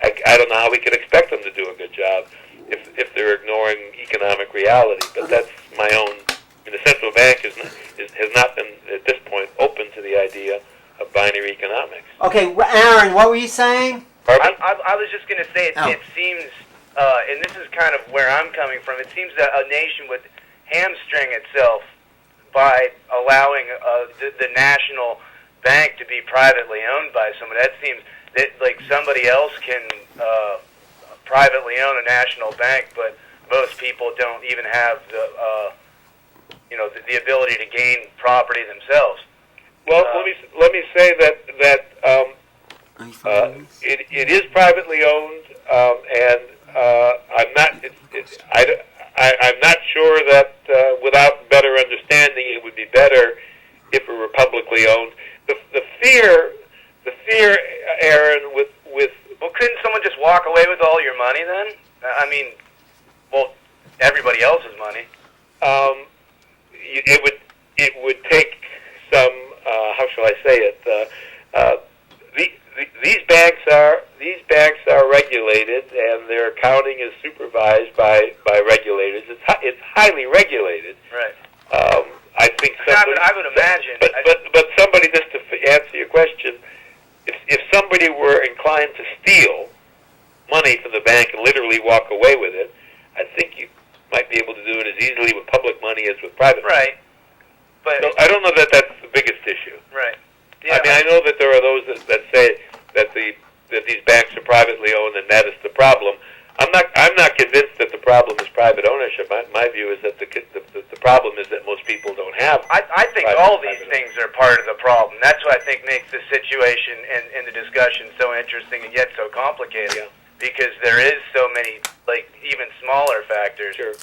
I don't know how we can expect them to do a good job if they're ignoring economic reality. But that's my own. I mean, the central bank has not been at this point open to the idea of binary economics. Okay, Aaron, what were you saying? I was just going to say it seems, and this is kind of where I'm coming from. It seems that a nation would hamstring itself by allowing the national bank to be privately owned by someone. That seems that like somebody else can privately own a national bank, but most people don't even have the ability to gain property themselves. Well, let me say that it is privately owned, and I'm not sure that without better understanding, it would be better if it were publicly owned. The fear, Aaron, with well, couldn't someone just walk away with all your money then? I mean, well, everybody else's money. It would take some. How shall I say it? These banks are regulated, and their accounting is supervised by regulators. It's highly regulated. Right. I think. I would imagine. But somebody, just to answer your question, if somebody were inclined to steal money from the bank and literally walk away with it, I think you might be able to do it as easily with public money as with private money. Right. But so I don't know that that's the biggest issue. Right. Yeah, I mean, I know that there are those that say that these banks are privately owned and that is the problem. I'm not convinced that the problem is private ownership. My view is that the problem is that most people don't have. I think all these things are part of the problem. That's what I think makes the situation and the discussion so interesting and yet so complicated. Yeah. Because there is so many, like, even smaller factors. Sure.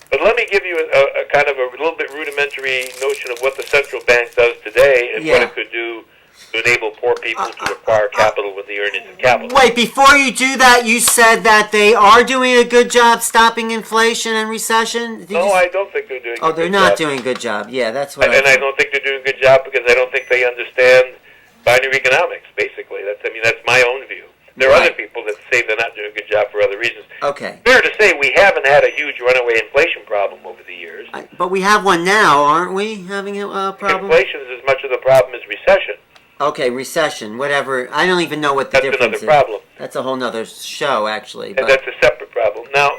But let me give you a kind of a little bit rudimentary notion of what the central bank does today and what it could do to enable poor people to acquire capital with the earnings of capital. Wait, before you do that, you said that they are doing a good job stopping inflation and recession? No, I don't think they're doing a good job. Oh, they're not doing a good job. Yeah, that's what I don't think they're doing a good job because I don't think they understand binary economics, basically. That's my own view. There are other people that say they're not doing a good job for other reasons. Okay. Fair to say we haven't had a huge runaway inflation problem over the years. But we have one now, aren't we, having a problem? Inflation is as much of the problem as recession. Okay, recession, whatever. I don't even know what the difference is. That's another problem. That's a whole nother show, actually. And that's a separate problem. Now,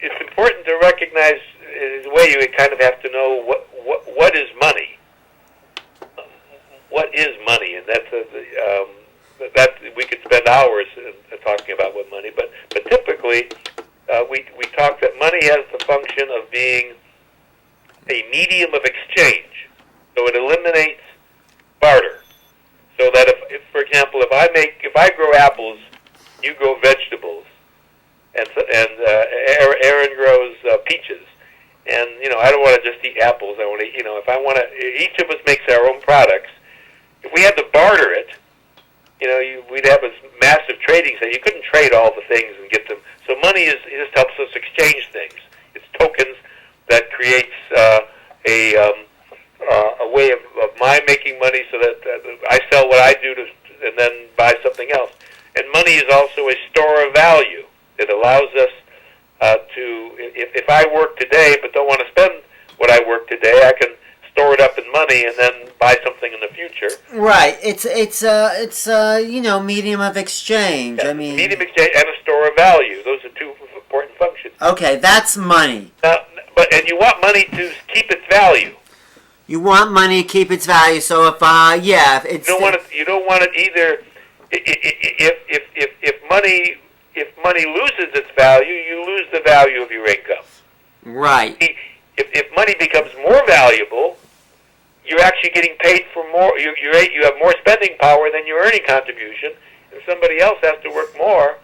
it's important to recognize, in a way, you kind of have to know what is money. What is money? And that's that we could spend hours talking about what money, but typically we talk that money has the function of being a medium of exchange. So it eliminates barter. So that if for example, if I grow apples, you grow vegetables, and Aaron grows peaches, and I don't want to just eat apples. I want to, if I want to, each of us makes our own products. If we had to barter it, we'd have a massive trading thing. You couldn't trade all the things and get them. So money just helps us exchange things. It's tokens that creates a way of my making money so that I sell what I do and then buy something else. And money is also a store of value. It allows us to, if I work today but don't want to spend what I work today, I can store it up in money and then buy something in the future. Right. It's medium of exchange. Yeah, I mean, medium exchange and a store of value. Those are two important functions. Okay, that's money. And you want money to keep its value. You want money to keep its value. So if it's you don't want it either. If money loses its value, you lose the value of your income. Right. If money becomes more valuable, you're actually getting paid for more. You have more spending power than your earning contribution, and somebody else has to work more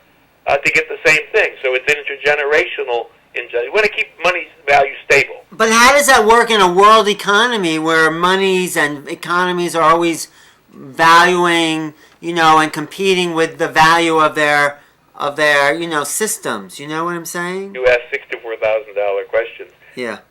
to get the same thing. So it's intergenerational. You want to keep money's value stable. But how does that work in a world economy where monies and economies are always valuing, and competing with the value of their systems? You know what I'm saying? You asked $64,000 questions. Yeah.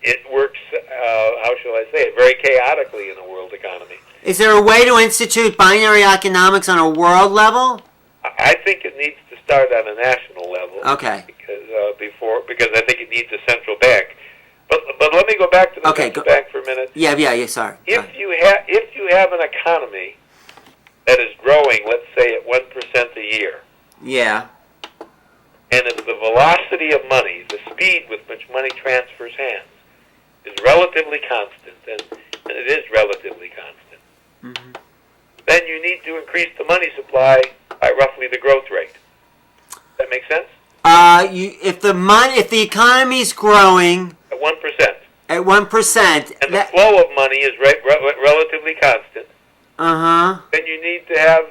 It works. How shall I say it? Very chaotically in a world economy. Is there a way to institute binary economics on a world level? I think it needs to start on a national level. Okay. Because I think it needs a central bank. But let me go back to the central bank for a minute. Yeah. Sorry. If you have an economy that is growing, let's say at 1% a year. Yeah. And if the velocity of money, the speed with which money transfers hands, is relatively constant, and it is relatively constant, then you need to increase the money supply by roughly the growth rate. Does that make sense? If the economy's growing at 1%, and the flow of money is relatively constant, then you need to have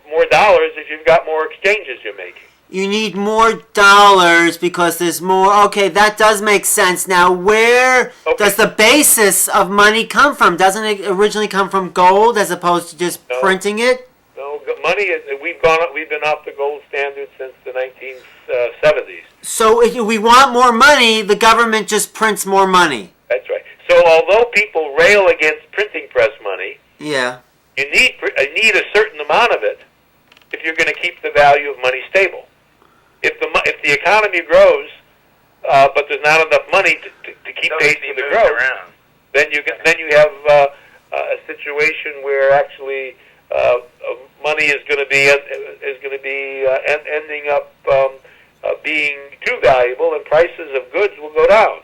more dollars if you've got more exchanges you're making. You need more dollars because there's more. Okay, that does make sense. Now, where does the basis of money come from? Doesn't it originally come from gold as opposed to just printing it? No, money. We've been off the gold standard since the 1970s. So, if we want more money, the government just prints more money. That's right. So, although people rail against printing press money, yeah, you need a certain amount of it if you're going to keep the value of money stable. If the economy grows, but there's not enough money to keep pace with the growth, then you have a situation where actually money is going to be ending up being too valuable, and prices of goods will go down.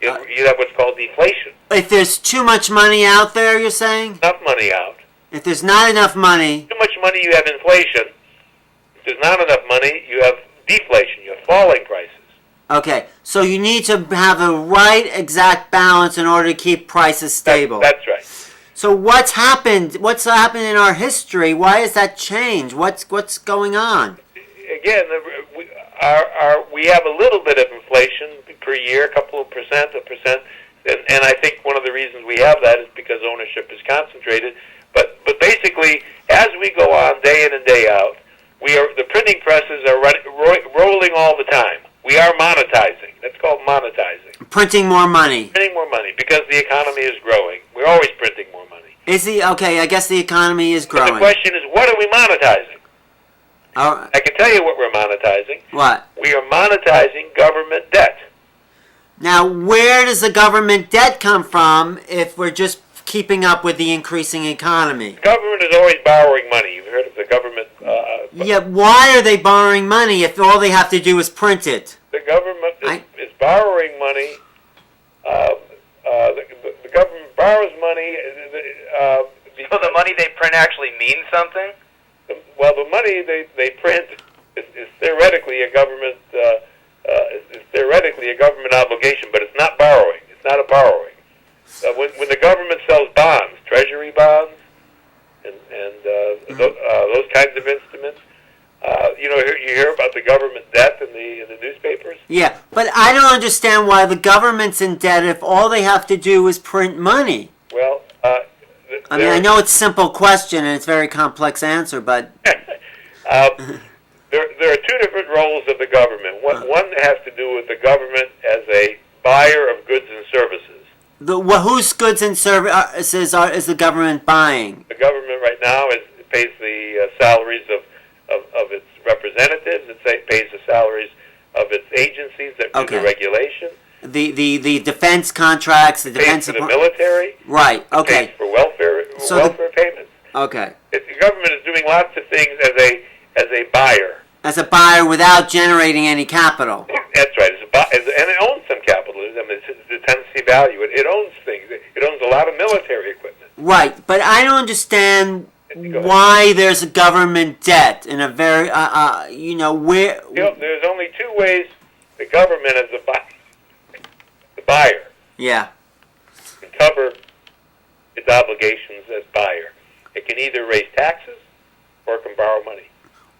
You have what's called deflation. If there's too much money out there, you're saying? Enough money out. If there's not enough money... Too much money, you have inflation. If there's not enough money, you have deflation. You have falling prices. Okay, so you need to have the right exact balance in order to keep prices stable. That's right. So what's happened? What's happened in our history? Why has that changed? What's going on? Again, we have a little bit of inflation per year, a couple of percent, and I think one of the reasons we have that is because ownership is concentrated. But basically, as we go on day in and day out, the printing presses are rolling all the time. We are monetizing. That's called monetizing. Printing more money. Printing more money because the economy is growing. We're always printing more money. Okay, I guess the economy is growing. But the question is, what are we monetizing? I can tell you what we're monetizing. What? We are monetizing government debt. Now, where does the government debt come from if we're just keeping up with the increasing economy? The government is always borrowing money. You've heard of the government... yeah, why are they borrowing money if all they have to do is print it? The government is borrowing money. The government borrows money... so the money they print actually means something? Well, the money they print is theoretically a government... is theoretically a government obligation, but it's not borrowing. It's not a borrowing. When the government sells bonds, treasury bonds, and those kinds of instruments, you hear about the government debt in the newspapers. Yeah, but I don't understand why the government's in debt if all they have to do is print money. Well, I know it's a simple question and it's a very complex answer, but there are two different roles of the government. One has to do with the government as a buyer of goods and services. Whose goods and services is the government buying? The government right now pays the salaries of its representatives. It pays the salaries of its agencies that do the regulation. The defense contracts, the defense... Pays for the military. Right, okay. Pays for welfare payments. Okay. The government is doing lots of things as a buyer. As a buyer without generating any capital. That's right. And it owns some capital. I mean, it's the tenancy value. It owns things. It owns a lot of military equipment. Right, but I don't understand why there's a government debt in a very, where... There's only two ways the government as the buyer can cover its obligations as buyer. It can either raise taxes or it can borrow money.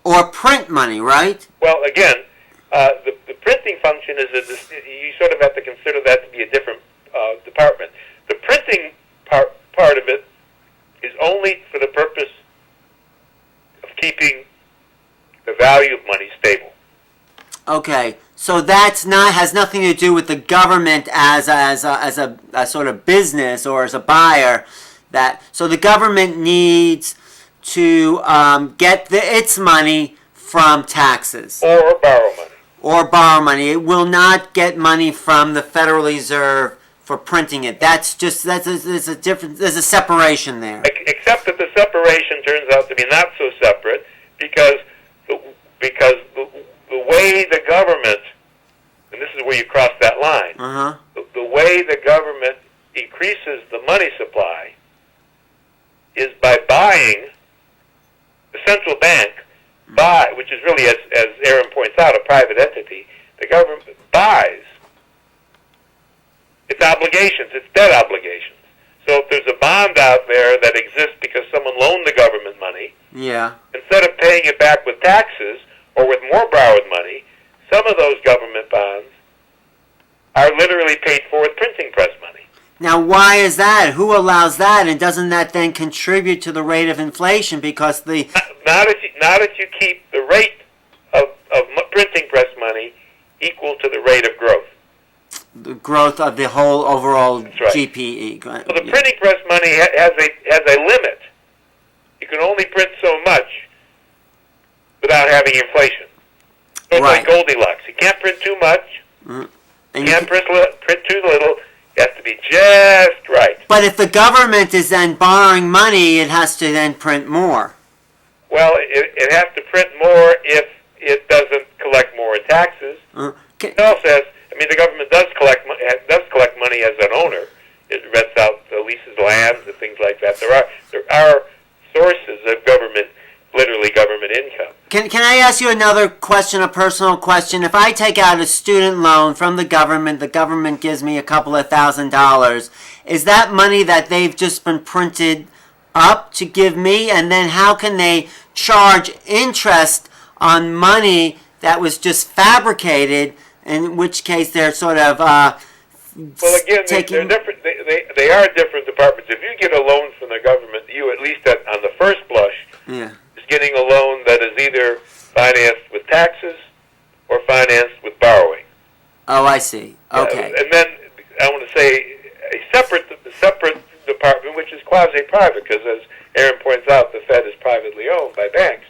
Or print money, right? Well, again, the printing function is you sort of have to consider that to be a different department. The printing part of it is only for the purpose of keeping the value of money stable. Okay, so has nothing to do with the government as a sort of business or as a buyer. So the government needs to get its money from taxes. Or borrow money. Or borrow money. It will not get money from the Federal Reserve for printing it. There's a separation there. Except that the separation turns out to be not so separate because the way the government, and this is where you cross that line, the way the government increases the money supply is by buying the central bank, which is really, as Aaron points out, a private entity. The government buys its obligations, its debt obligations. So if there's a bond out there that exists because someone loaned the government money, instead of paying it back with taxes or with more borrowed money, some of those government bonds are literally paid for with printing press money. Now, why is that? Who allows that? And doesn't that then contribute to the rate of inflation? Because not if you keep the rate of printing press money equal to the rate of growth. The growth of the whole overall That's right. GPE. So the printing press money has a limit. You can only print so much without having inflation. So it's like Goldilocks. You can't print too much. You can't print too little. It has to be just right. But if the government is then borrowing money, it has to then print more. Well, it has to print more if it doesn't collect more in taxes. It all says, the government does collect money as an owner. It rents out, leases lands and things like that. There are sources of government, literally government income. Can I ask you another question, a personal question? If I take out a student loan from the government gives me a couple of $1,000s. Is that money that they've just been printed up to give me? And then how can they charge interest on money that was just fabricated, in which case they're sort of well, again, they're different. They are different departments. If you get a loan from the government, you, at least on the first blush, is getting a loan that is either financed with taxes or financed with borrowing. Oh, I see. Okay. And then I want to say a separate department, which is quasi-private, because as Aaron points out, the Fed is privately owned by banks.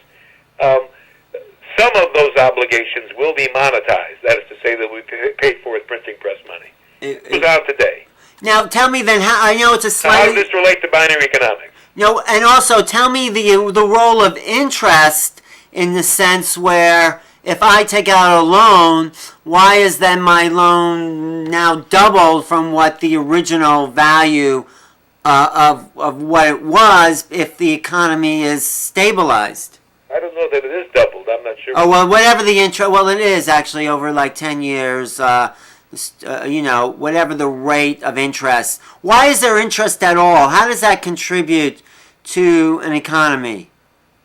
Some of those obligations will be monetized. That is to say that we paid for with printing press money. It goes out today. Now, tell me then, I know it's a slightly... How does this relate to binary economics? And also tell me the role of interest in the sense where if I take out a loan, why is then my loan now doubled from what the original value of what it was if the economy is stabilized? I don't know that it is doubled. I'm not sure. Oh, well, whatever the interest... Well, it is actually over like 10 years, whatever the rate of interest. Why is there interest at all? How does that contribute to an economy?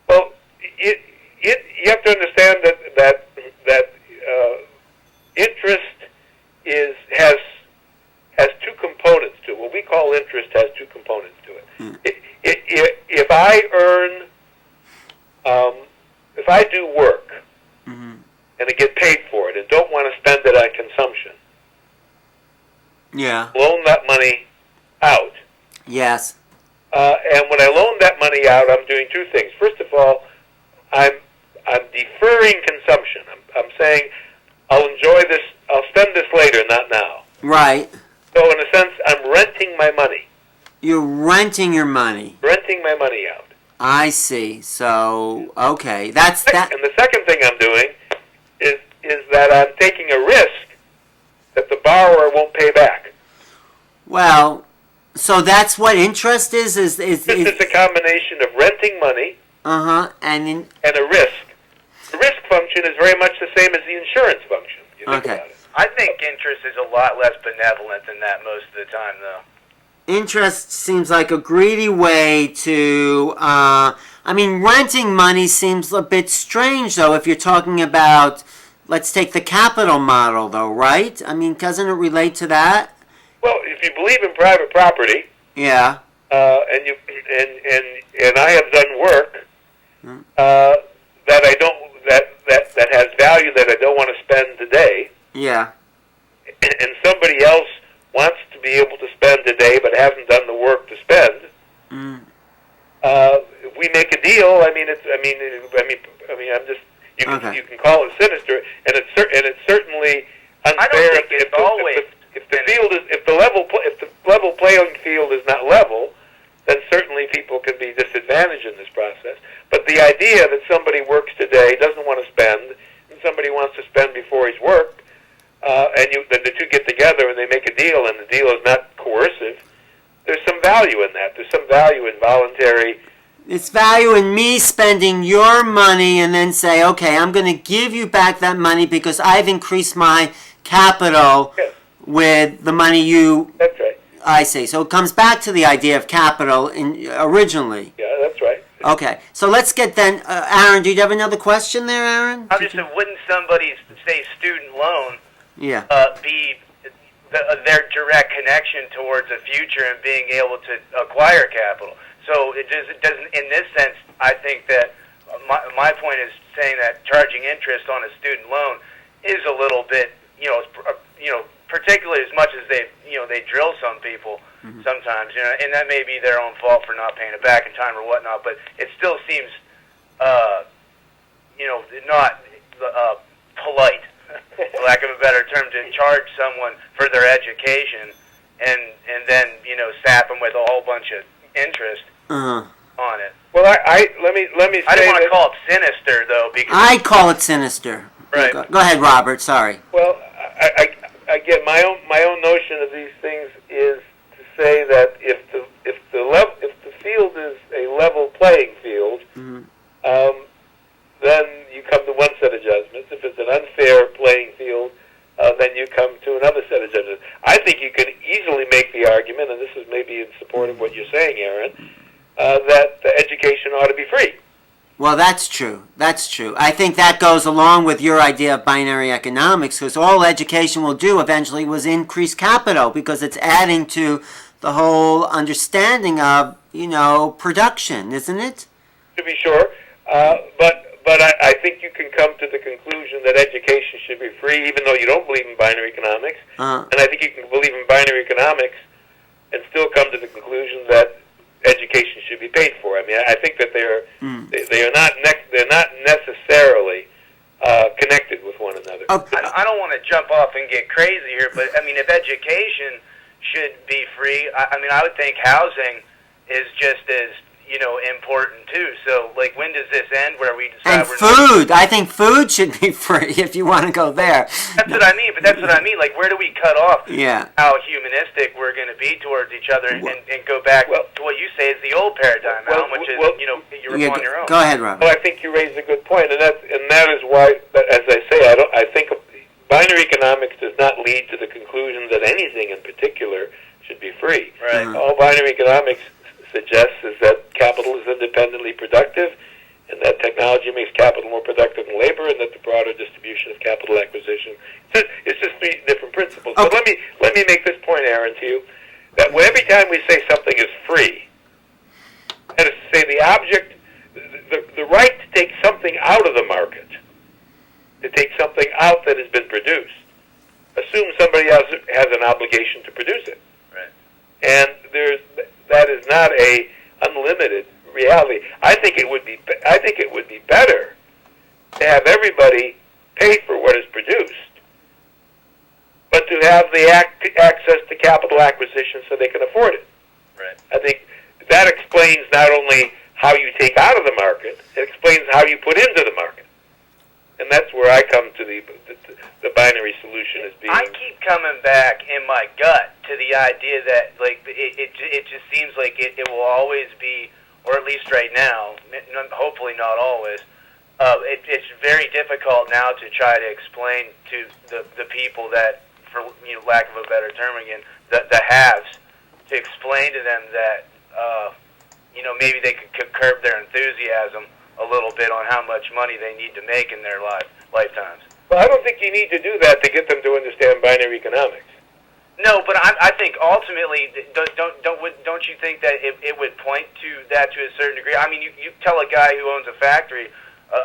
Well, you have to understand that interest has two components to it. What we call interest has two components to it. If I earn, if I do work and I get paid for it and don't want to spend it on consumption, loan that money out. Yes. And when I loan that money out, I'm doing two things. First of all, I'm deferring consumption. I'm saying I'll enjoy this, I'll spend this later, not now. Right. So in a sense, I'm renting my money. You're renting your money. Renting my money out. I see. So, okay. That's that. And the second thing I'm doing is that I'm taking a risk that the borrower won't pay back. Well, so that's what interest is? It's a combination of renting money and a risk. The risk function is very much the same as the insurance function. You think about it. I think interest is a lot less benevolent than that most of the time, though. Interest seems like a greedy way to... renting money seems a bit strange, though, if you're talking about... Let's take the capital model, though, right? I mean, doesn't it relate to that? Well, if you believe in private property... Yeah. And I have done work that I don't... That has value that I don't want to spend today. Yeah. And somebody else wants to be able to spend today but hasn't done the work to spend. If we make a deal, I'm just you can call it sinister, and it's certainly unfair. I don't think it's always. If the level playing field is not level, then certainly people can be disadvantaged in this process. But the idea that somebody works today, doesn't want to spend, and somebody wants to spend before he's worked, and the two get together and they make a deal, and the deal is not coercive, there's some value in that. There's some value in voluntary. It's value in me spending your money and then say, okay, I'm going to give you back that money because I've increased my capital with the money you... That's right. I see. So it comes back to the idea of capital originally. Yeah, that's right. Okay. So let's get then... Aaron, do you have another question there, Aaron? I'm just saying, wouldn't somebody's, say, student loan be their direct connection towards a future and being able to acquire capital? So it doesn't. In this sense, I think that my point is saying that charging interest on a student loan is a little bit, particularly as much as they drill some people sometimes, and that may be their own fault for not paying it back in time or whatnot. But it still seems, not polite, for lack of a better term, to charge someone for their education and then sap them with a whole bunch of interest on it. Well, let me say I don't want to call it sinister though, because I call it sinister. Right. Go ahead, Robert. Sorry. Well, again, my own notion of these things is to say that if the field is a level playing field, then you come to one set of judgments. If it's an unfair playing field, then you come to another set of judgments. I think you could easily make the argument, and this is maybe in support of what you're saying, Aaron, that the education ought to be free. Well, that's true. That's true. I think that goes along with your idea of binary economics, because all education will do eventually was increase capital, because it's adding to the whole understanding of, production, isn't it? To be sure. But I think you can come to the conclusion that education should be free, even though you don't believe in binary economics. And I think you can believe in binary economics and still come to the conclusion that education should be paid for. I mean, I think that they're not necessarily connected with one another. Okay. I don't want to jump off and get crazy here, but I mean, if education should be free, I would think housing is just as important too. So, like, when does this end? Where we decide? And food. I think food should be free if you want to go there. That's what I mean. But that's what I mean. Like, where do we cut off? Yeah. How humanistic we're going to be towards each other, and go back to what you say is the old paradigm, which is you're on your own. Go ahead, Robert. Well, I think you raised a good point, and that is why, as I say, I think binary economics does not lead to the conclusion that anything in particular should be free. Right. All binary economics suggests is that capital is independently productive, and that technology makes capital more productive than labor, and that the broader distribution of capital acquisition. It's just three different principles. Okay. But let me make this point, Aaron, to you, that every time we say something is free, that is to say the object, the right to take something out of the market, to take something out that has been produced, assumes somebody else has an obligation to produce it. Right. And that is not a unlimited reality. I think it would be better to have everybody pay for what is produced, but to have the access to capital acquisition so they can afford it. Right. I think that explains not only how you take out of the market, it explains how you put into the market. And that's where I come to the binary solution as being... I keep coming back in my gut to the idea that, like, it just seems like it will always be, or at least right now, hopefully not always, it's very difficult now to try to explain to the people that, for lack of a better term again, the haves, to explain to them that, maybe they could curb their enthusiasm a little bit on how much money they need to make in their lifetimes. Well, I don't think you need to do that to get them to understand binary economics. No, but I think ultimately, don't you think that it would point to that to a certain degree? I mean, you tell a guy who owns a factory,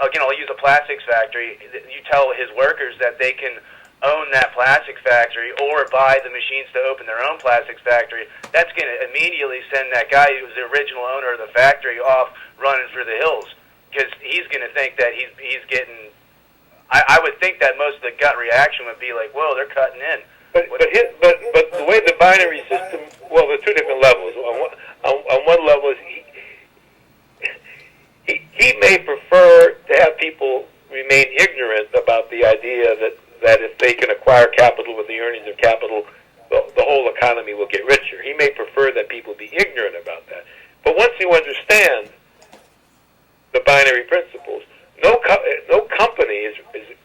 again, I'll use a plastics factory, you tell his workers that they can own that plastics factory or buy the machines to open their own plastics factory, that's going to immediately send that guy who's the original owner of the factory off running for the hills, because he's going to think that he's getting. I would think that most of the gut reaction would be like, "Whoa, they're cutting in." But the way the binary system, well, there are two different levels. On one level is he may prefer to have people remain ignorant about the idea that if they can acquire capital with the earnings of capital, the whole economy will get richer. He may prefer that people be ignorant about that. But once you understand the binary principles, no company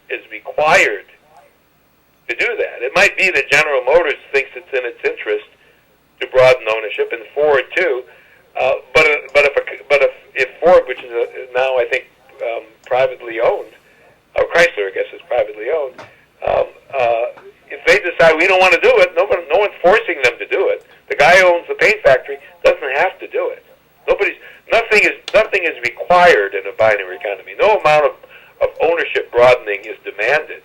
is required to do that. It might be that General Motors thinks it's in its interest to broaden ownership, and Ford too. But if Ford, which is now I think privately owned, or Chrysler I guess is privately owned, if they decide we don't want to do it, no one's forcing them to do it. The guy who owns the paint factory doesn't have to do it. Nothing is required in a binary economy. No amount of ownership broadening is demanded.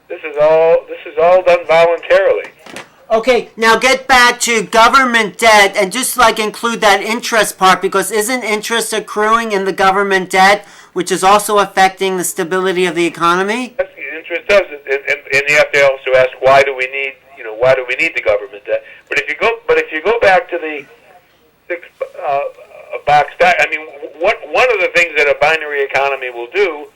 This is all done voluntarily. Okay, now get back to government debt and just like include that interest part, because isn't interest accruing in the government debt, which is also affecting the stability of the economy? Yes, interest does, and you have to also ask why do we need the government debt? But if you go back to the box back, I mean, one of the things that a binary economy will do,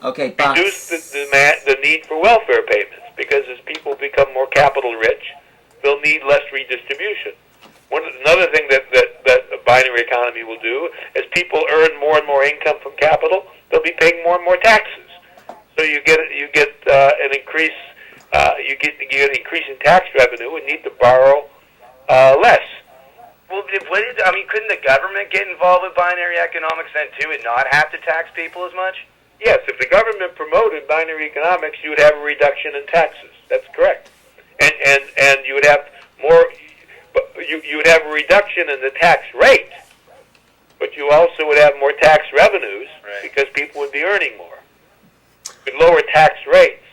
reduce the need for welfare payments, because as people become more capital rich, they'll need less redistribution. Another thing that a binary economy will do is people earn more and more income from capital, they'll be paying more and more taxes. So you get an increase. You get an increase in tax revenue and need to borrow less. Well, couldn't the government get involved with binary economics then too, and not have to tax people as much? Yes, if the government promoted binary economics, you would have a reduction in taxes. That's correct, and you would have more. You would have a reduction in the tax rate, but you also would have more tax revenues, right, because people would be earning more. You could lower tax rates,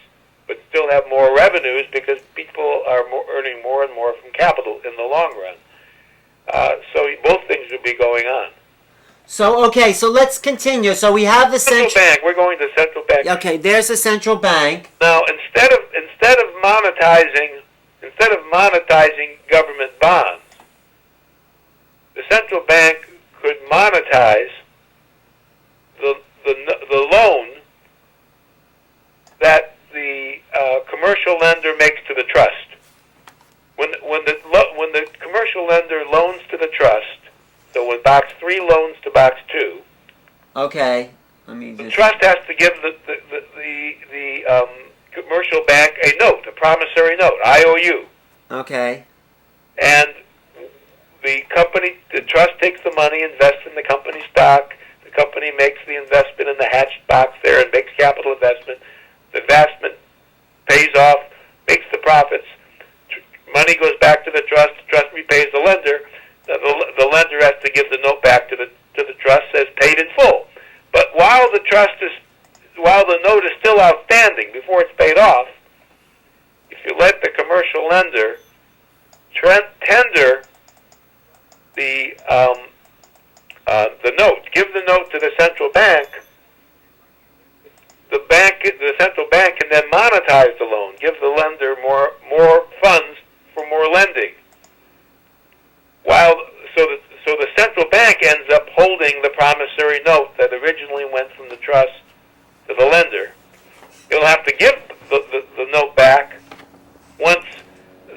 but still have more revenues because people are earning more and more from capital in the long run. So both things would be going on. So let's continue. So we have the central bank. We're going to central bank. Okay, there's the central bank. Now, instead of monetizing government bonds, the central bank could monetize the loan that the commercial lender makes to the trust. When the commercial lender loans to the trust, so when Box 3 loans to Box 2, okay, the trust has to give the commercial bank a note, a promissory note, IOU. Okay. And the trust takes the money, invests in the company stock. The company makes the investment in the hatched box there and makes capital investment. The investment pays off, makes the profits. Money goes back to the trust repays the lender. The lender has to give the note back to the trust, says paid in full. But while the note is still outstanding before it's paid off, if you let the commercial lender tender the note, give the note to the central bank, the central bank can then monetize the loan, give the lender more funds for more lending. So the central bank ends up holding the promissory note that originally went from the trust to the lender. He'll have to give the note back once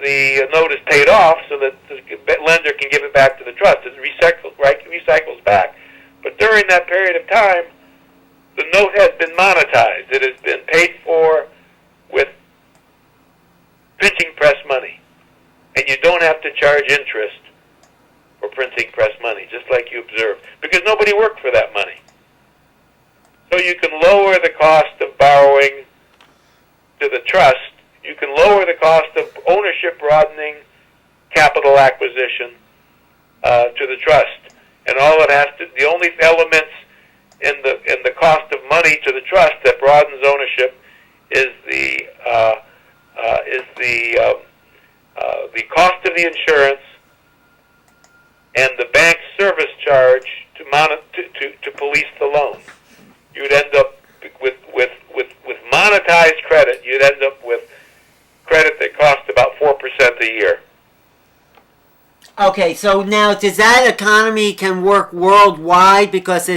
the note is paid off, so that the lender can give it back to the trust. It recycles back. But during that period of time, the note has been monetized. It has been paid for with printing press money. And you don't have to charge interest for printing press money, just like you observed, because nobody worked for that money. So you can lower the cost of borrowing to the trust. You can lower the cost of ownership broadening, capital acquisition to the trust. And all it has to, the only elements in the cost of money to the trust that broadens ownership is the the insurance and the bank service charge to police the loan. You'd end up with monetized credit. You'd end up with credit that costs about 4% a year. Okay, so now does that economy can work worldwide because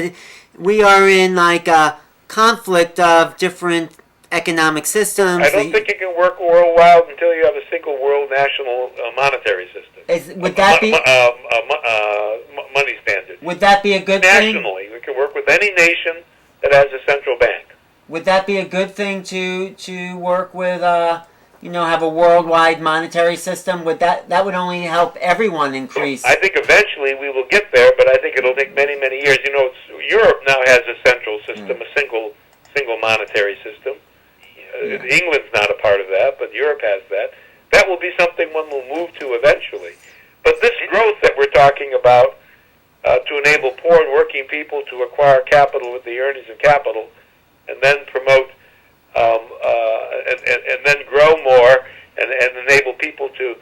we are in like a conflict of different economic systems? I don't think it can work worldwide until you have a single world national monetary system. Would that be money standard? Would that be a good thing? Nationally, we can work with any nation that has a central bank. Would that be a good thing to work with? Have a worldwide monetary system? That would only help everyone increase? I think eventually we will get there, but I think it'll take many, many years. Europe now has a central system, a single monetary system. England's not a part of that, but Europe has that. That will be something one will move to eventually. But this growth that we're talking about to enable poor and working people to acquire capital with the earnings of capital, and then promote and then grow more and enable people to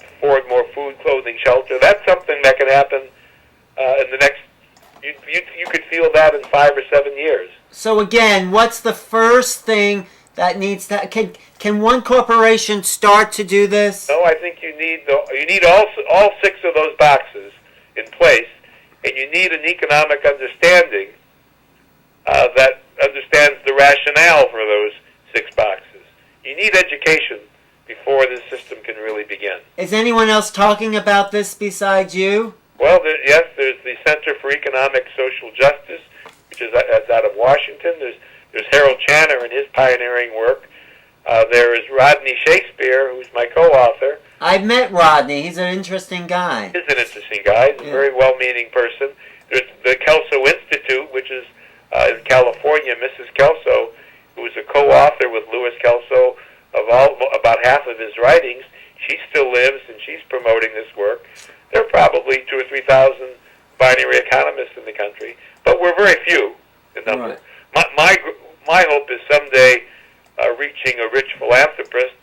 afford more food, clothing, shelter. That's something that can happen in the next. You could feel that in 5 or 7 years. So again, what's the first thing that needs to? Can one corporation start to do this? No, I think you need all 6 of those boxes in place, and you need an economic understanding that understands the rationale for those 6 boxes. You need education before this system can really begin. Is anyone else talking about this besides you? Well, yes, there's the Center for Economic Social Justice, which is out of Washington. There's Harold Channer and his pioneering work. There is Rodney Shakespeare, who's my co-author. I've met Rodney. He's an interesting guy. He's an interesting guy. He's a very well-meaning person. There's the Kelso Institute, which is in California. Mrs. Kelso, who was a co-author with Louis Kelso of about half of his writings, she still lives and she's promoting this work. There are probably 2,000 or 3,000 binary economists in the country, but we're very few in number. Right. My hope is someday reaching a rich philanthropist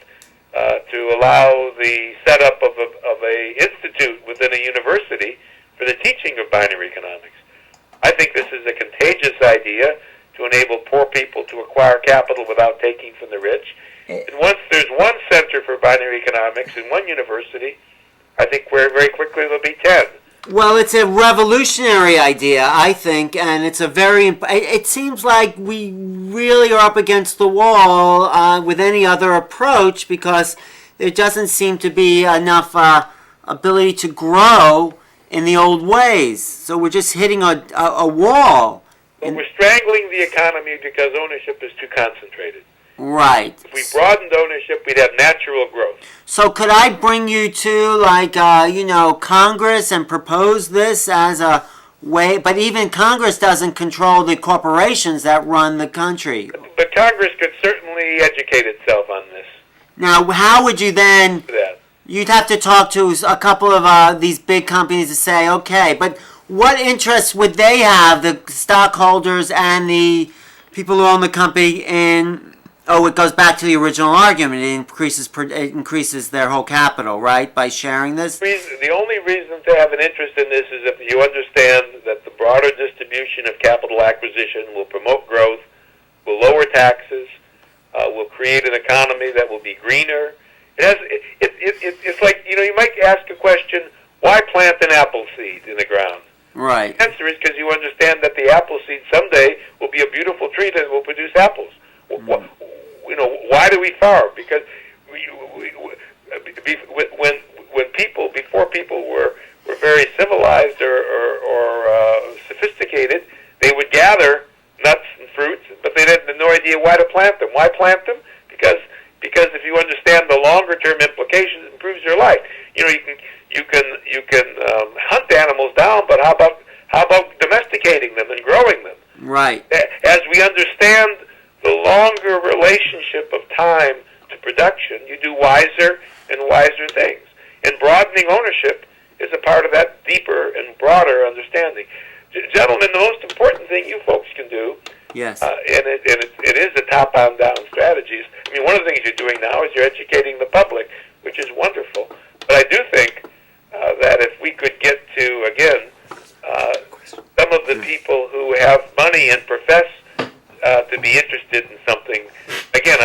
to allow the setup of a institute within a university for the teaching of binary economics. I think this is a contagious idea to enable poor people to acquire capital without taking from the rich. And once there's one center for binary economics in one university, I think very quickly there'll be 10. Well, it's a revolutionary idea, I think, and it's a very. It seems like we really are up against the wall with any other approach because there doesn't seem to be enough ability to grow in the old ways. So we're just hitting a wall. But we're strangling the economy because ownership is too concentrated. Right. If we broadened ownership, we'd have natural growth. So could I bring you to, Congress and propose this as a way? But even Congress doesn't control the corporations that run the country. But Congress could certainly educate itself on this. Now, how would you then? You'd have to talk to a couple of these big companies to say, okay, but what interests would they have, the stockholders and the people who own the company, in? Oh, it goes back to the original argument. It increases their whole capital, right, by sharing this? The only reason to have an interest in this is if you understand that the broader distribution of capital acquisition will promote growth, will lower taxes, will create an economy that will be greener. It's like, you might ask a question, why plant an apple seed in the ground? Right. The answer is because you understand that the apple seed someday will be a beautiful tree that will produce apples. Why do we farm? Because before people were very civilized or sophisticated, they would gather nuts and fruits, but they had no idea why to plant them. Why plant them? Because if you understand the longer term implications, it improves your life. You can hunt animals down, but how about domesticating them and growing them? Right. As we understand the longer relationship of time to production, you do wiser and wiser things. And broadening ownership is a part of that deeper and broader understanding. Gentlemen, the most important thing you folks can do, yes, and it is a top-down strategies. I mean, one of the things you're doing now is you're educating the public, which is wonderful. But I do think that if we could get to, again, some of the people who have money and profess to be interested in something, again,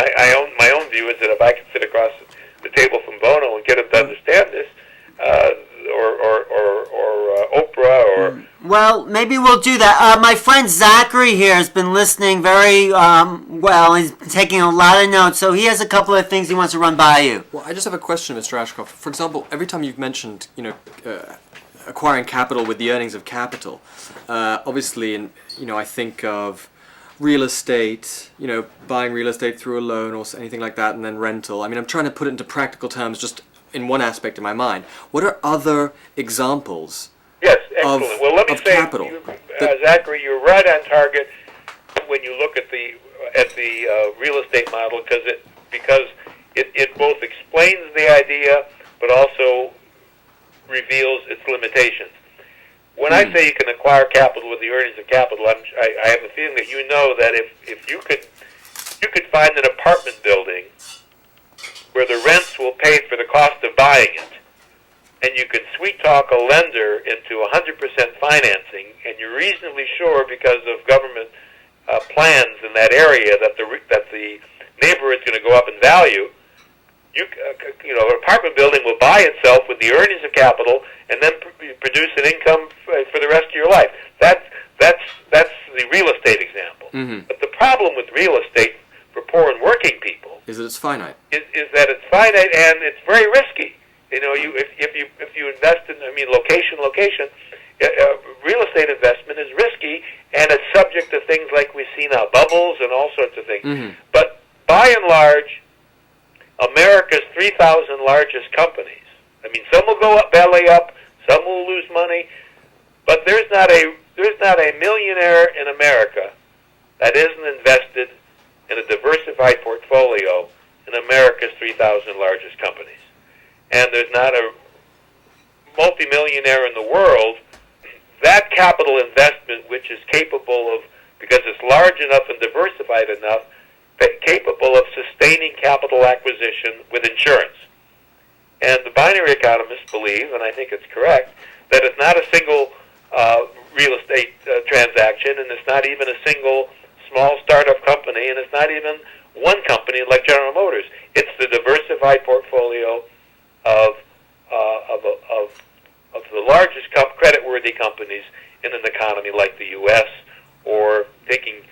my own view is that if I could sit across the table from Bono and get him to understand this, or Oprah, or... Well, maybe we'll do that. My friend Zachary here has been listening very well. He's taking a lot of notes, so he has a couple of things he wants to run by you. Well, I just have a question, Mr. Ashcroft. For example, every time you've mentioned, acquiring capital with the earnings of capital, obviously, I think of real estate, buying real estate through a loan or anything like that, and then rental. I mean, I'm trying to put it into practical terms just in one aspect in my mind. What are other examples? Yes, excellent. Well, let me say, capital. Zachary, you're right on target when you look at the real estate model, because it both explains the idea but also reveals its limitations. When I say you can acquire capital with the earnings of capital, I have a feeling that you know that if you could find an apartment building where the rents will pay for the cost of buying it, and you can sweet talk a lender into 100% financing, and you're reasonably sure because of government plans in that area that the neighborhood's going to go up in value, an apartment building will buy itself with the earnings of capital and then produce an income for the rest of your life. That's the real estate example. Mm-hmm. But the problem with real estate for poor and working people is that it's finite. Is that it's finite and it's very risky. If you invest in, location, real estate investment is risky, and it's subject to things like we see now, bubbles and all sorts of things. Mm-hmm. But by and large, America's 3,000 largest companies, some will go up, belly up, some will lose money, but there's not a millionaire in America that isn't invested in a diversified portfolio in America's 3,000 largest companies. And there's not a multimillionaire in the world, that capital investment which is capable of, because it's large enough and diversified enough, capable of sustaining capital acquisition with insurance. And the binary economists believe, and I think it's correct, that it's not a single real estate transaction, and it's not even a single small startup company, and it's not even one company like General Motors. It's the diversified portfolio of the largest credit-worthy companies in an economy like the U.S., or taking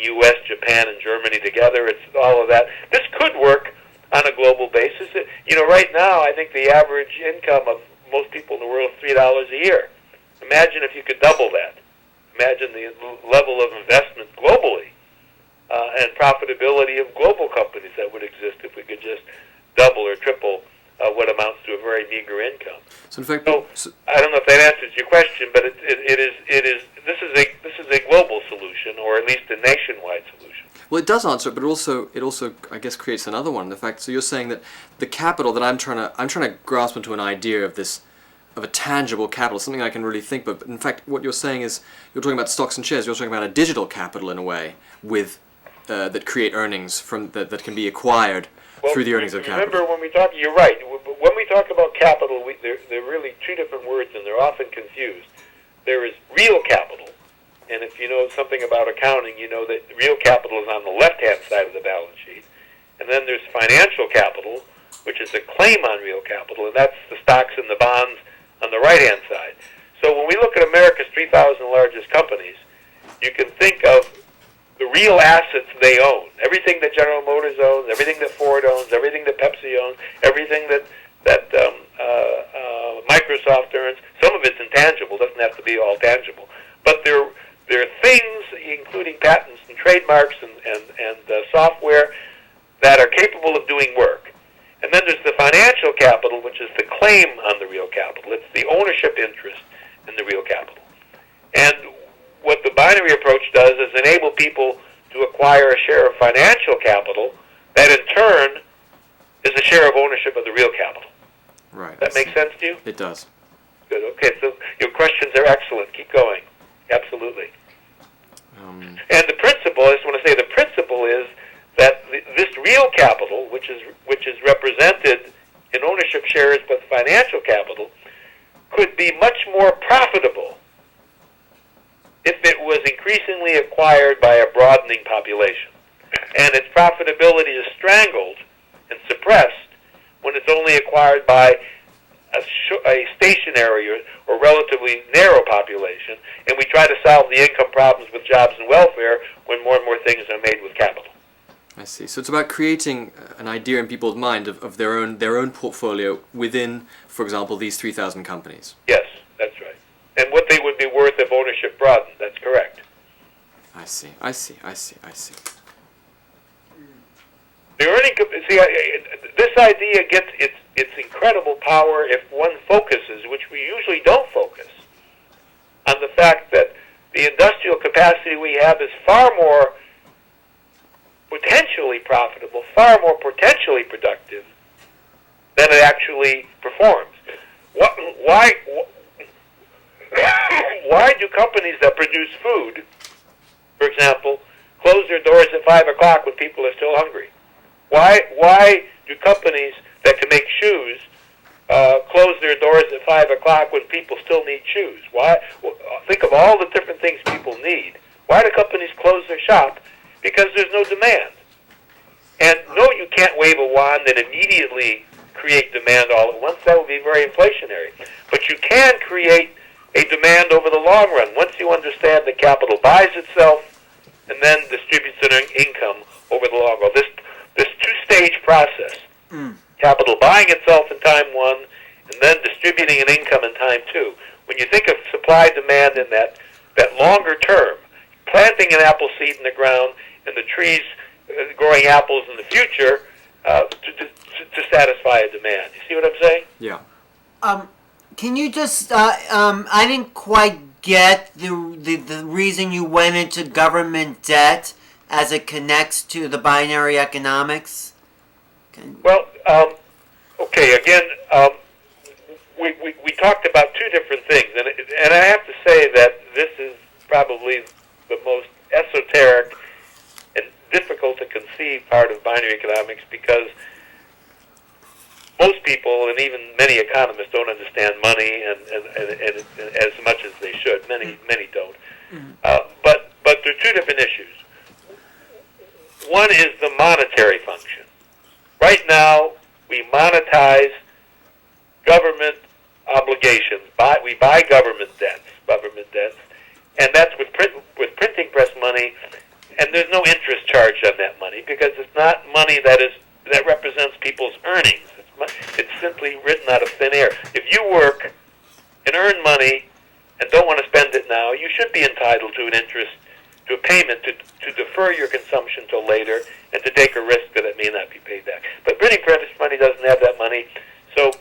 U.S., Japan, and Germany together. It's all of that. This could work on a global basis. Right now, I think the average income of most people in the world is $3 a year. Imagine if you could double that. Imagine the level of investment globally and profitability of global companies that would exist if we could just double or triple what amounts to a very meager income. So, in fact, I don't know if that answers your question, but this is a global solution, or at least a nationwide solution. Well, it does answer it, but it also I guess creates another one. The fact, so you're saying that the capital that I'm trying to grasp into an idea of a tangible capital, something I can really think of. But in fact, what you're saying is you're talking about stocks and shares. You're talking about a digital capital in a way with that create earnings that can be acquired through the earnings of capital. Remember, when we talk, you're right. When we talk about capital, they're really two different words, and they're often confused. There is real capital, and if you know something about accounting, you know that real capital is on the left-hand side of the balance sheet. And then there's financial capital, which is a claim on real capital, and that's the stocks and the bonds on the right-hand side. So when we look at America's 3,000 largest companies, you can think of the real assets they own. Everything that General Motors owns, everything that Ford owns, everything that Pepsi owns, everything that Microsoft earns. Some of it's intangible, doesn't have to be all tangible. But there are things, including patents and trademarks and software, that are capable of doing work. And then there's the financial capital, which is the claim on the real capital. It's the ownership interest in the real capital. And what the binary approach does is enable people to acquire a share of financial capital that in turn is a share of ownership of the real capital. Right. That makes sense to you? It does. Good. Okay, so your questions are excellent. Keep going. Absolutely. And the principle, I just want to say, the principle is that this real capital, which is represented in ownership shares, but financial capital could be much more profitable if it was increasingly acquired by a broadening population. And its profitability is strangled and suppressed when it's only acquired by a stationary or relatively narrow population, and we try to solve the income problems with jobs and welfare when more and more things are made with capital. I see. So it's about creating an idea in people's mind of their own portfolio within, for example, these 3,000 companies. Yes, that's right. And what they would be worth if ownership broadened. That's correct. I see. The earning, this idea gets its incredible power if one focuses, which we usually don't focus, on the fact that the industrial capacity we have is far more potentially profitable, far more potentially productive than it actually performs. Why do companies that produce food, for example, close their doors at 5 o'clock when people are still hungry? Why do companies that can make shoes close their doors at 5 o'clock when people still need shoes? Think of all the different things people need. Why do companies close their shop? Because there's no demand. And no, you can't wave a wand and immediately create demand all at once. That would be very inflationary. But you can create a demand over the long run once you understand that capital buys itself and then distributes an income over the long run. This two-stage process, capital buying itself in time one and then distributing an income in time two. When you think of supply-demand in that longer term, planting an apple seed in the ground and the trees growing apples in the future to satisfy a demand. You see what I'm saying? Yeah. Can you just, I didn't quite get the reason you went into government debt as it connects to the binary economics? Well, okay, again, we talked about two different things, and I have to say that this is probably the most esoteric and difficult to conceive part of binary economics because most people, and even many economists, don't understand money and as much as they should. Many don't. But there are two different issues. One is the monetary function. Right now, we monetize government obligations. We buy government debts, and that's with printing press money, and there's no interest charged on that money because it's not money that represents people's earnings. It's simply written out of thin air. If you work and earn money and don't want to spend it now, you should be entitled to an interest, to a payment to defer your consumption till later and to take a risk that it may not be paid back. But printing press money doesn't have that money, so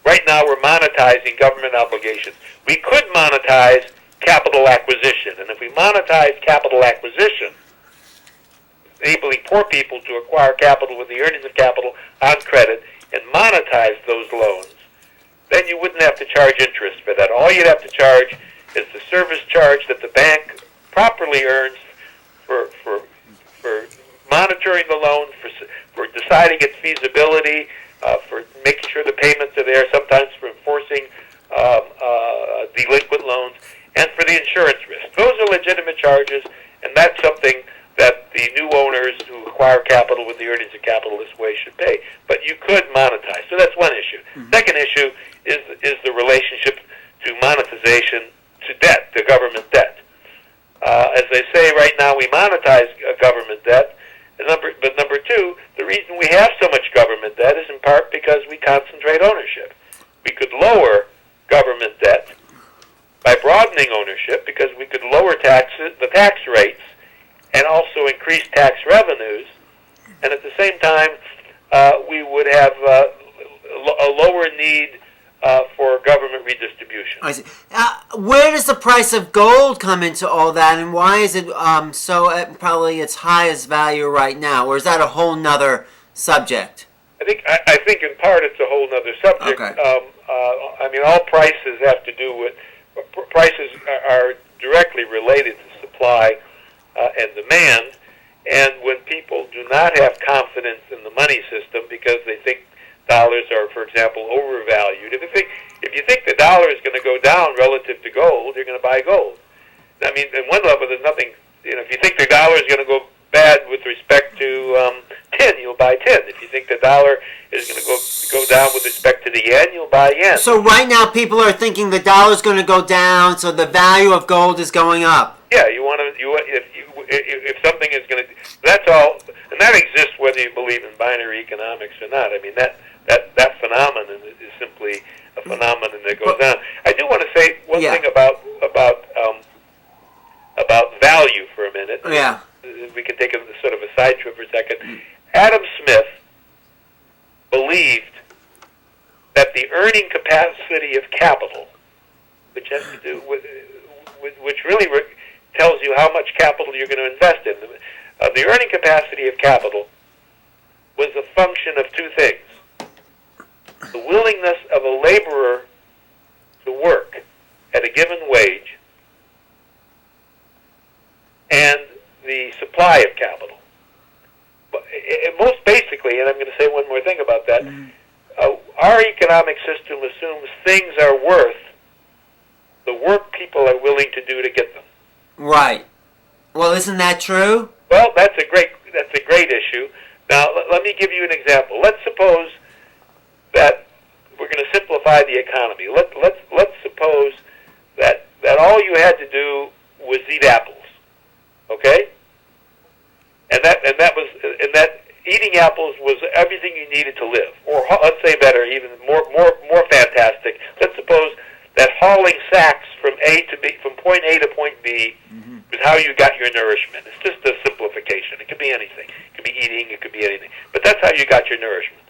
right now we're monetizing government obligations. We could monetize capital acquisition, and if we monetize capital acquisition, enabling poor people to acquire capital with the earnings of capital on credit and monetize those loans, then you wouldn't have to charge interest for that. All you'd have to charge is the service charge that the bank properly earns for monitoring the loan, for deciding its feasibility, for making sure the payments are there, sometimes for enforcing delinquent loans, and for the insurance risk. Those are legitimate charges, and that's something that the new owners who acquire capital with the earnings of capital this way should pay. But you could monetize. So that's one issue. Second issue is the relationship to monetization to debt, to government debt. As they say right now, we monetize government debt. But number two, the reason we have so much government debt is in part because we concentrate ownership. We could lower government debt by broadening ownership because we could lower the tax rates, and also increase tax revenues, and at the same time, we would have a lower need for government redistribution. I see. Where does the price of gold come into all that, and why is it so probably its highest value right now, or is that a whole nother subject? I think in part it's a whole nother subject. Okay. I mean, all prices have to do with prices are directly related to supply and demand, and when people do not have confidence in the money system because they think dollars are, for example, overvalued. If you think the dollar is going to go down relative to gold, you're going to buy gold. I mean, at one level, there's nothing. If you think the dollar is going to go bad with respect to tin, you'll buy tin. If you think the dollar is going to go down with respect to the yen, you'll buy yen. So right now, people are thinking the dollar's going to go down, so the value of gold is going up. Yeah, if something is going to, that's all, and that exists whether you believe in binary economics or not. I mean, that phenomenon is simply a phenomenon that goes on. I do want to say one thing about value for a minute. Yeah. We can take a sort of a side trip for a second. Adam Smith believed that the earning capacity of capital, which has to do with which really tells you how much capital you're going to invest in. The earning capacity of capital was a function of two things. The willingness of a laborer to work at a given wage and the supply of capital. Most basically, and I'm going to say one more thing about that, our economic system assumes things are worth the work people are willing to do to get them. Right. Well, isn't that true? Well, that's a great issue. Now, let me give you an example. Let's suppose that we're going to simplify the economy. Let's suppose that all you had to do was eat apples, okay? And that eating apples was everything you needed to live. Or let's say better, even more fantastic. Let's suppose that hauling sacks from point A to point B is how you got your nourishment. It's just a simplification. It could be anything. It could be eating. It could be anything. But that's how you got your nourishment.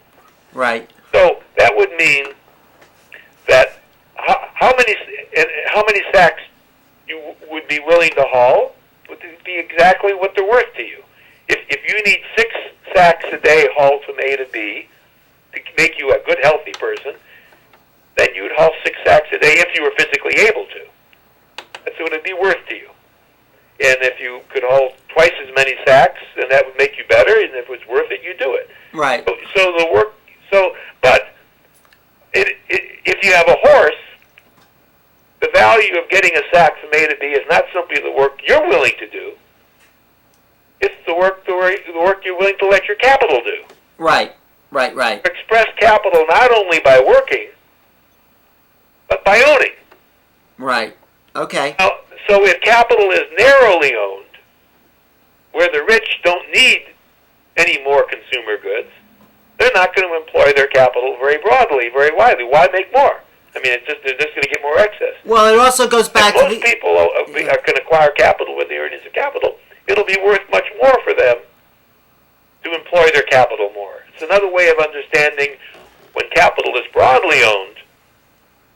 Right. So that would mean that how many sacks you would be willing to haul would be exactly what they're worth to you. If you need 6 sacks a day hauled from A to B to make you a good, healthy person, then you'd haul 6 sacks a day if you were physically able to. That's what it'd be worth to you. And if you could haul twice as many sacks, then that would make you better, and if it was worth it, you'd do it. Right. But if you have a horse, the value of getting a sack from A to B is not simply the work you're willing to do. It's the work you're willing to let your capital do. Right. Express capital not only by working, but by owning. Right. Okay. Now, so if capital is narrowly owned, where the rich don't need any more consumer goods, they're not going to employ their capital very broadly, very widely. Why make more? I mean, they're just going to get more excess. Well, it also goes back to most people can acquire capital with the earnings of capital. It'll be worth much more for them to employ their capital more. It's another way of understanding when capital is broadly owned,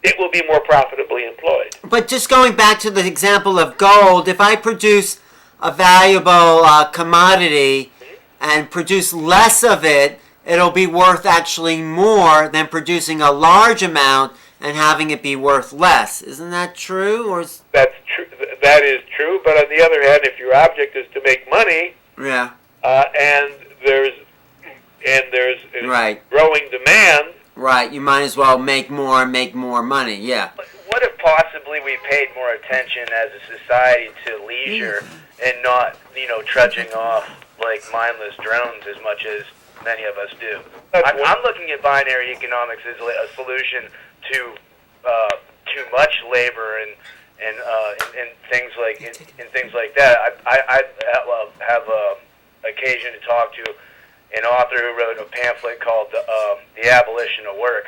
it will be more profitably employed. But just going back to the example of gold, if I produce a valuable commodity and produce less of it, it'll be worth actually more than producing a large amount and having it be worth less. Isn't that true? That's true. That is true. But on the other hand, if your object is to make money, yeah, and there's right. growing demand, right, you might as well make more money. Yeah. What if possibly we paid more attention as a society to leisure and not, trudging off like mindless drones as much as many of us do? I'm looking at binary economics as a solution to too much labor and things like that. I have occasion to talk to an author who wrote a pamphlet called "The Abolition of Work,"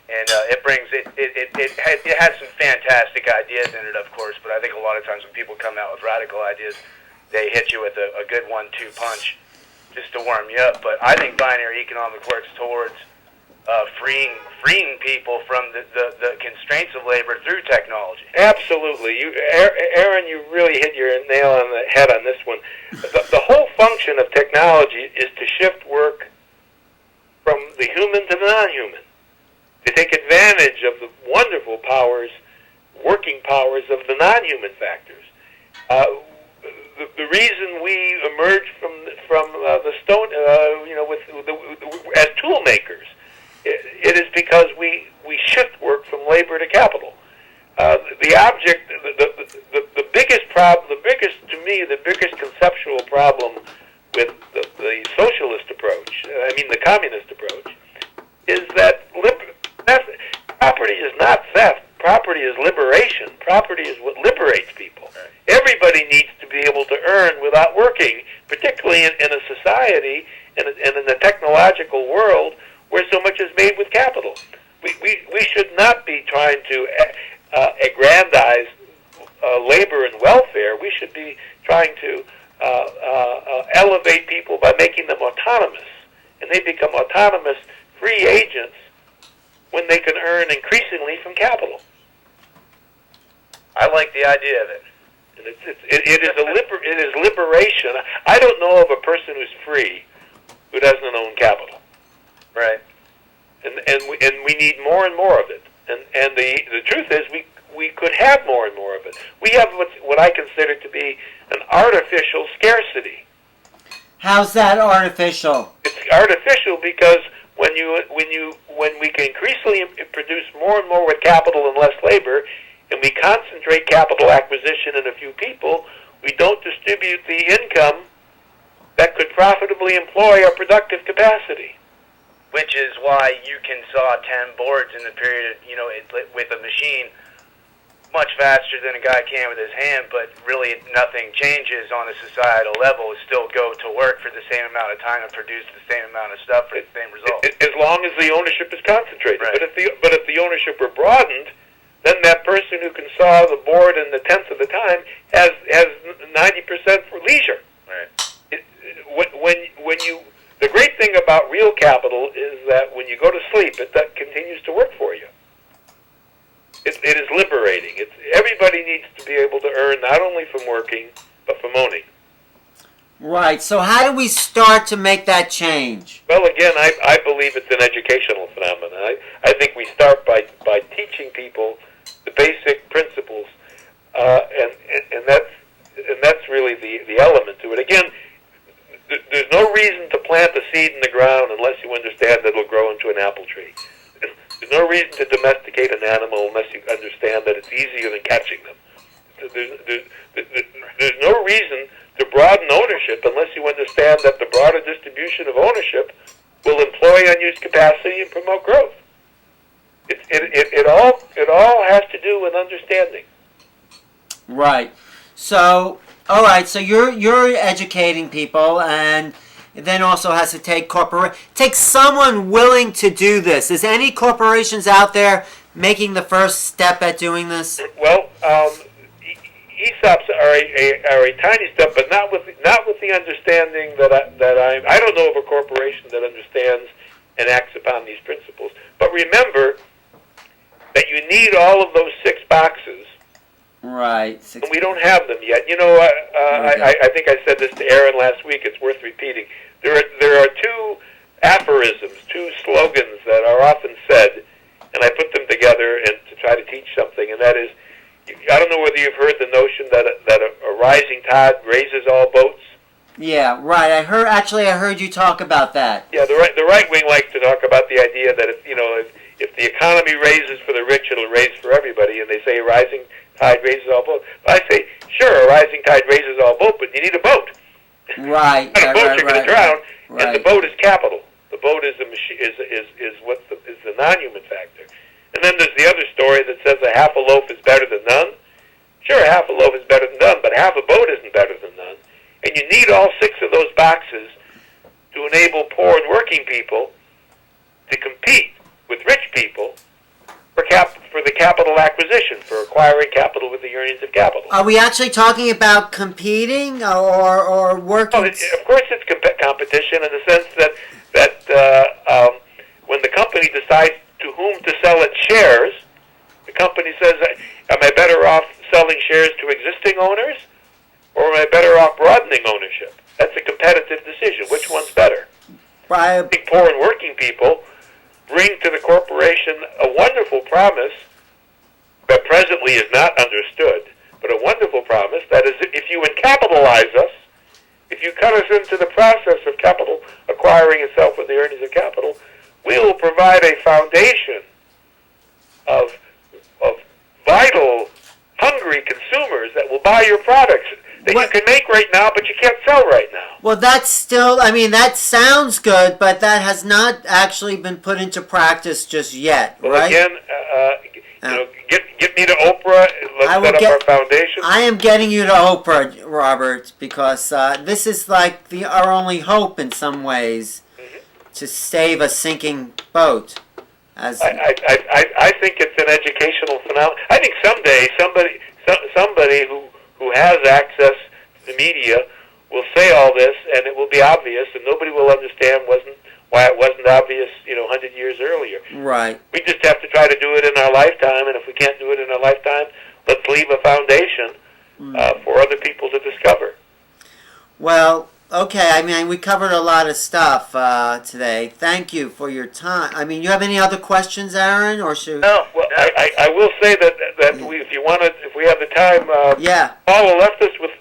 and it has some fantastic ideas in it, of course. But I think a lot of times when people come out with radical ideas, they hit you with a good 1-2 punch just to warm you up. But I think binary economics works towards freeing people from the constraints of labor through technology. Absolutely. Aaron, you really hit your nail on the head on this one. The whole function of technology is to shift work from the human to the non-human, to take advantage of the wonderful working powers of the non-human factors. The reason we emerged from the stone, as tool makers, it is because we shift work from labor to capital. The object, the biggest problem, the biggest conceptual problem with the socialist approach, the communist approach, is that property is not theft. Property is liberation. Property is what liberates people. Everybody needs to be able to earn without working, particularly in a society and in the technological world where so much is made with capital. We should not be trying to aggrandize labor and welfare. We should be trying to elevate people by making them autonomous. And they become autonomous free agents when they can earn increasingly from I like the idea of it. And it is liberation. I don't know of a person who's free who doesn't own capital. Right. And we need more and more of it. And the truth is we could have more and more of it. We have what I consider to be an artificial scarcity. How's that artificial? It's artificial because when we can increasingly produce more and more with capital and less labor, and we concentrate capital acquisition in a few people, we don't distribute the income that could profitably employ our productive capacity. Which is why you can saw 10 boards in the period, with a machine much faster than a guy can with his hand, but really nothing changes on a societal level. Still go to work for the same amount of time and produce the same amount of stuff for the same result. As long as the ownership is concentrated. Right. But if the ownership were broadened, then that person who can saw the board in the tenth of the time has 90% for leisure. Right. The great thing about real capital is that when you go to sleep, that continues to work for you. It is liberating. Everybody needs to be able to earn not only from working, but from owning. Right. So how do we start to make that change? Well, again, I believe it's an educational phenomenon. I think we start by teaching people the basic principles, and that's really the element to it. Again, there's no reason to plant a seed in the ground unless you understand that it'll grow into an apple tree. There's no reason to domesticate an animal unless you understand that it's easier than catching them. There's no reason to broaden ownership unless you understand that the broader distribution of ownership will employ unused capacity and promote growth. It all has to do with understanding. Right. So, all right. So you're educating people, and it then also has to take someone willing to do this. Is any corporations out there making the first step at doing this? Well, ESOPs are a tiny step, but not with the understanding that I don't know of a corporation that understands and acts upon these principles. But remember that you need all of those 6 boxes. Right. And we don't have them yet. I think I said this to Aaron last week. It's worth repeating. There are 2 aphorisms, 2 slogans that are often said, and I put them together and to try to teach something, and that is, I don't know whether you've heard the notion that a rising tide raises all boats. Yeah, right. I heard you talk about that. Yeah, the right wing likes to talk about the idea that if the economy raises for the rich, it'll raise for everybody, and they say a rising tide raises all boats. But I say, sure, a rising tide raises all boats, but you need a boat. Right. Without a boat, you're going to drown, right. And the boat is capital. The boat is the non-human factor. And then there's the other story that says a half a loaf is better than none. Sure, half a loaf is better than none, but half a boat isn't better than none. And you need all 6 of those boxes to enable poor and working people to compete with rich people for the capital acquisition, for acquiring capital with the earnings of capital. Are we actually talking about competing or working? Well, of course it's competition in the sense that when the company decides to whom to sell its shares, the company says, am I better off selling shares to existing owners, or am I better off broadening ownership? That's a competitive decision. Which one's better? Right. I think poor and working people bring to the corporation a wonderful promise that presently is not understood, but a wonderful promise that is, if you encapitalize us, if you cut us into the process of capital acquiring itself with the earnings of capital, we will provide a foundation of vital, hungry consumers that will buy your products that you can make right now, but you can't sell right now. Well, that's still, I mean, that sounds good, but that has not actually been put into practice just yet, well, right? Again, get me to Oprah. Let's set up our foundation. I am getting you to Oprah, Robert, because this is like our only hope in some ways to save a sinking boat. I think it's an educational phenomenon. I think someday somebody who has access to media will say all this, and it will be obvious, and nobody will understand why it wasn't obvious, 100 years earlier. Right. We just have to try to do it in our lifetime, and if we can't do it in our lifetime, let's leave a foundation for other people to discover. Well, okay. I mean, we covered a lot of stuff today. Thank you for your time. I mean, you have any other questions, Aaron, or should? No. Well, I will say that if we have the time, Paula left us with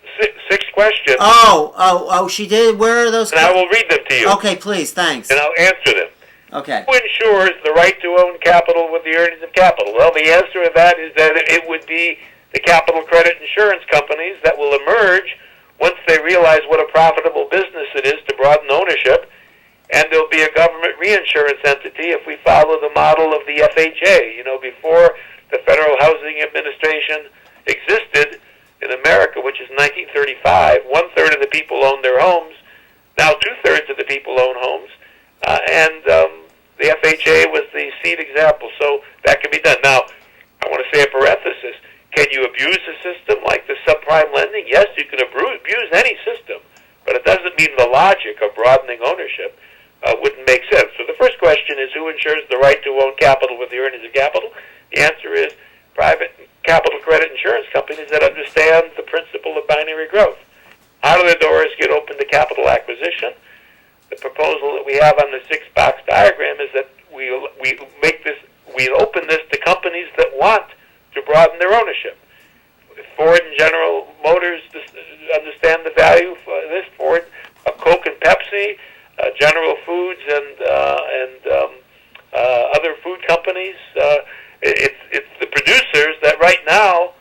six questions. Oh, she did. Where are those? And I will read them to you. Okay, please. Thanks. And I'll answer them. Okay. Who insures the right to own capital with the earnings of capital? Well, the answer to that is that it would be the capital credit insurance companies that will emerge once they realize what a profitable business it is to broaden ownership, and there'll be a government reinsurance entity if we follow the model of the FHA. Before the Federal Housing Administration existed in America, which is 1935, 1/3 of the people owned their homes. Now 2/3 of the people own homes, and the FHA was the seed example, so that can be done. Now, I want to say a parenthesis. Can you abuse a system like the subprime lending? Yes, you can abuse any system, but it doesn't mean the logic of broadening ownership wouldn't make sense. So the first question is, who insures the right to own capital with the earnings of capital? The answer is private capital credit insurance companies that understand the principle of binary growth. How do the doors get open to capital acquisition? The proposal that we have on the 6-box diagram is that we open this to companies that want to broaden their ownership. Ford and General Motors understand the value for this. Ford, Coke and Pepsi, General Foods, and other food companies. It's the producers that right now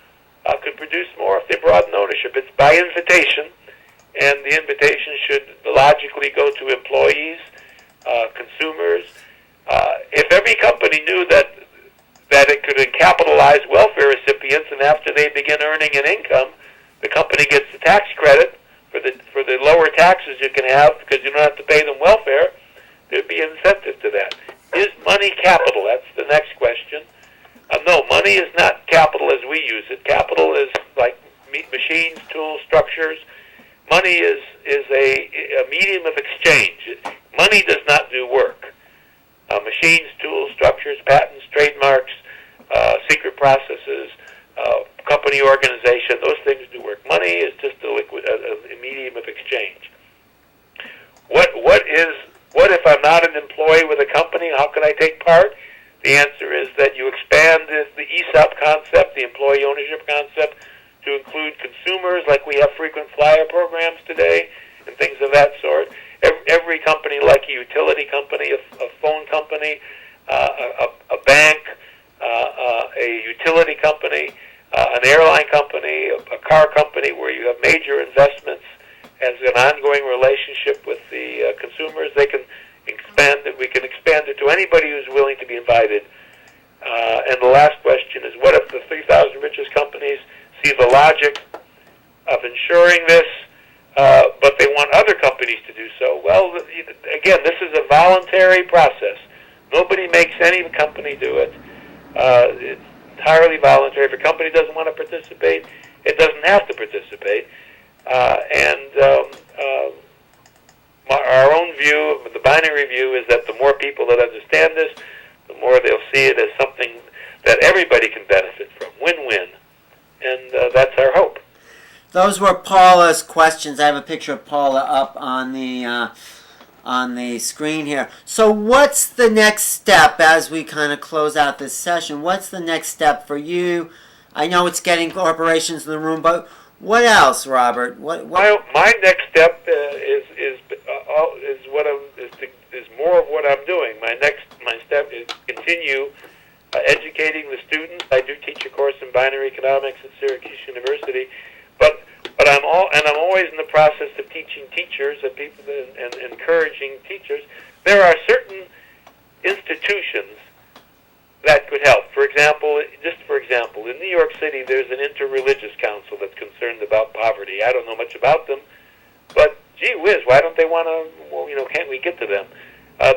could produce more if they broaden ownership. It's by invitation, and the invitation should logically go to employees, consumers. If every company knew that it could capitalize welfare recipients, and after they begin earning an income, the company gets the tax credit for the lower taxes you can have because you don't have to pay them welfare, there'd be incentive to that. Is money capital? That's the next question. No, money is not capital as we use it. Capital is like machines, tools, structures. Money is a medium of exchange. Money does not do work. Machines, tools, structures, patents, trademarks, secret processes, company organization, those things do work. Money is just a medium of exchange. What if I'm not an employee with a company? How can I take part? The answer is that you expand the ESOP concept, the employee ownership concept, to include consumers, like we have frequent flyer programs today, and things of that sort. Every company, like a utility company, a phone company, a bank, a utility company, an airline company, a car company, where you have major investments as an ongoing relationship with the consumers, they can expand it. We can expand it to anybody who's willing to be invited. And the last question is, what if the 3,000 richest companies see the logic of insuring this, but they want other companies to do so? Well, again, this is a voluntary process. Nobody makes any company do it. It's entirely voluntary. If a company doesn't want to participate, it doesn't have to participate. Our own view, the binary view, is that the more people that understand this, the more they'll see it as something that everybody can benefit from. Win-win. And that's our hope. Those were Paula's questions. I have a picture of Paula up on the screen here. So what's the next step as we kind of close out this session? What's the next step for you? I know it's getting corporations in the room, but what else, Robert? My next step is more of what I'm doing. My next continue educating the students. I do teach a course in binary economics at Syracuse University, but I'm always in the process of teaching teachers and people and encouraging teachers. There are certain institutions that could help. For example, in New York City, there's an interreligious council that's concerned about poverty. I don't know much about them, but gee whiz, why don't they want to? Well, can't we get to them?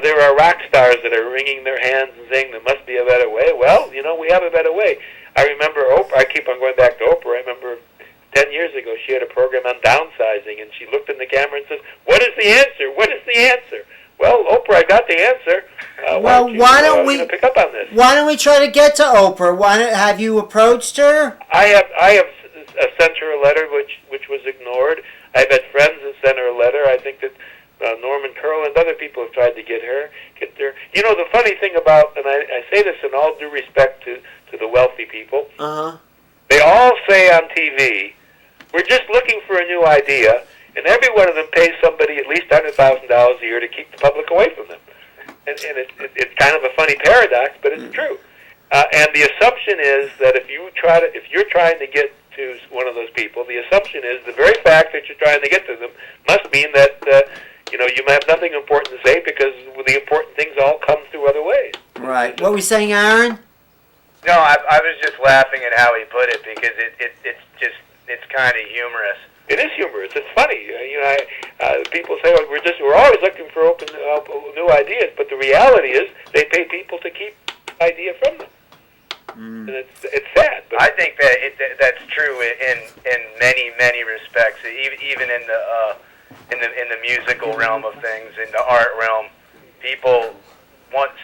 There are rock stars that are wringing their hands and saying there must be a better way. Well, we have a better way. I remember Oprah. I keep on going back to Oprah. I remember 10 years ago she had a program on downsizing, and she looked in the camera and says, "What is the answer? What is the answer?" Well, Oprah, I got the answer. Why don't we pick up on this? Why don't we try to get to Oprah? Have you approached her? I have sent her a letter which was ignored. I've had friends that sent her a letter. I think that Norman Curl and other people have tried to get her. The funny thing about, and I say this in all due respect to the wealthy people, they all say on TV, we're just looking for a new idea, and every one of them pays somebody at least $100,000 a year to keep the public away from them. And it's kind of a funny paradox, but it's true. And the assumption is that if you're trying to get to one of those people, the assumption is the very fact that you're trying to get to them must mean that you might have nothing important to say because the important things all come through other ways. Right. What were we saying, Aaron? No, I was just laughing at how he put it because it's kind of humorous. It is humorous. It's funny. People say, "Oh, we're always looking for new ideas," but the reality is they pay people to keep the idea from them, and it's sad. But I think that that's true in many respects. Even in the musical realm of things, in the art realm, people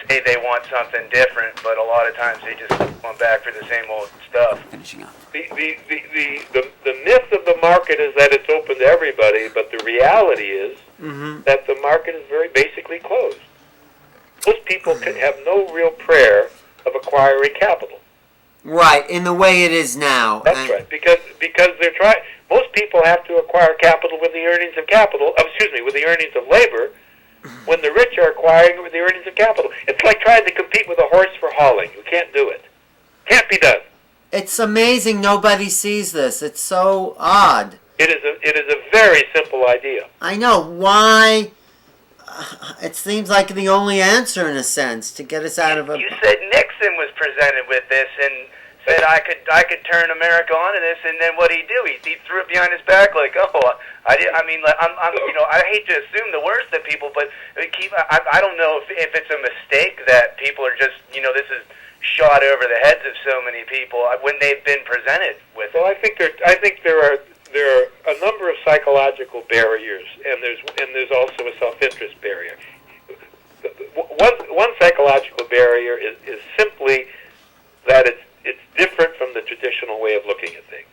say they want something different, but a lot of times they just want back for the same old stuff. Finishing up. The myth of the market is that it's open to everybody, but the reality is that the market is very basically closed. Most people have no real prayer of acquiring capital. Right, in the way it is now. That's right, because they're trying. Most people have to acquire capital with the earnings of with the earnings of labor. When the rich are acquiring it with the earnings of capital, it's like trying to compete with a horse for hauling. You can't do it. Can't be done. It's amazing nobody sees this. It's so odd. It is a very simple idea. I know. Why? It seems like the only answer, in a sense, to get us out of a... You said Nixon was presented with this and said I could turn America onto this, and then what did he do? He threw it behind his back like, I hate to assume the worst of people, but I don't know if it's a mistake that people are just, this is shot over the heads of so many people when they've been presented with. Well, I think there are a number of psychological barriers, and there's also a self-interest barrier. One psychological barrier is simply that it's different from the traditional way of looking at things,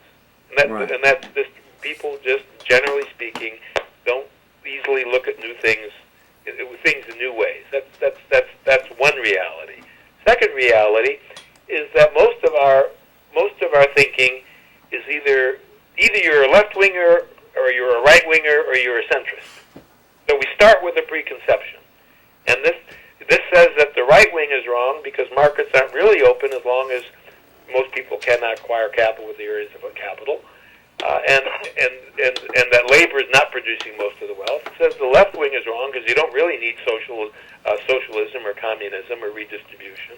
and that's just people just generally speaking don't easily look at new things in new ways. That's one reality. Second reality is that most of our thinking is either you're a left winger or you're a right winger or you're a centrist. So we start with a preconception, and this says that the right wing is wrong because markets aren't really open as long as most people cannot acquire capital with the earnings of capital, and that labor is not producing most of the wealth. It says the left wing is wrong because you don't really need socialism or communism or redistribution.